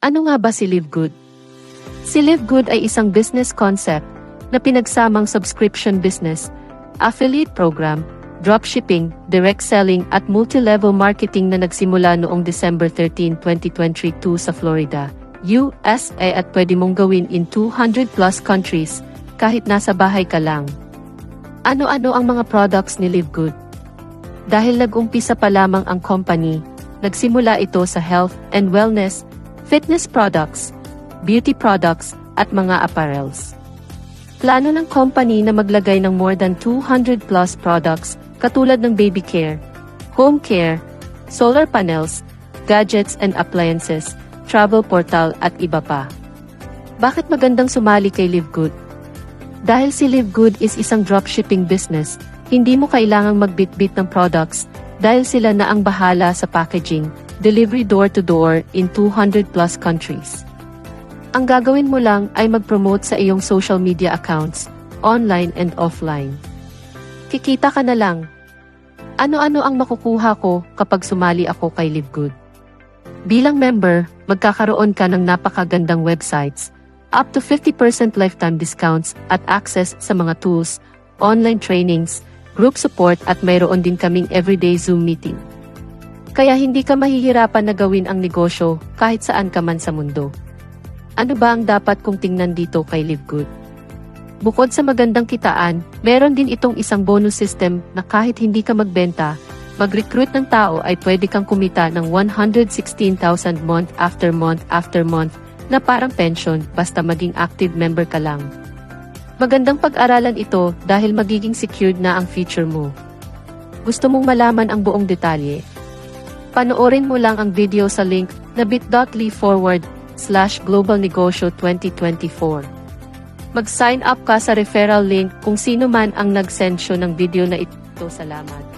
Ano nga ba si Live Good? Si Live Good ay isang business concept na pinagsamang subscription business, affiliate program, dropshipping, direct selling at multi-level marketing na nagsimula noong December 13, 2022 sa Florida, USA at pwede mong gawin in 200 plus countries kahit nasa bahay ka lang. Ano-ano ang mga products ni Live Good? Dahil nag-umpisa pa lamang ang company, nagsimula ito sa health and wellness, fitness products, beauty products, at mga apparels. Plano ng company na maglagay ng more than 200 plus products katulad ng baby care, home care, solar panels, gadgets and appliances, travel portal at iba pa. Bakit magandang sumali kay Live Good? Dahil si Live Good is isang dropshipping business, hindi mo kailangang magbitbit ng products dahil sila na ang bahala sa packaging, delivery door-to-door in 200 plus countries. Ang gagawin mo lang ay mag-promote sa iyong social media accounts, online and offline. Kikita ka na lang. Ano-ano ang makukuha ko kapag sumali ako kay Live Good? Bilang member, magkakaroon ka ng napakagandang websites, up to 50% lifetime discounts at access sa mga tools, online trainings, group support at mayroon din kaming everyday Zoom meeting. Kaya hindi ka mahihirapan na gawin ang negosyo kahit saan ka man sa mundo. Ano ba ang dapat kong tingnan dito kay Live Good? Bukod sa magandang kitaan, meron din itong isang bonus system na kahit hindi ka magbenta, mag-recruit ng tao ay pwede kang kumita ng 116,000 month after month na parang pension basta maging active member ka lang. Magandang pag-aralan ito dahil magiging secured na ang future mo. Gusto mong malaman ang buong detalye? Panoorin mo lang ang video sa link na bit.ly/globalnegosyo 2024. Mag-sign up ka sa referral link kung sino man ang nag-send ng video na ito. Salamat.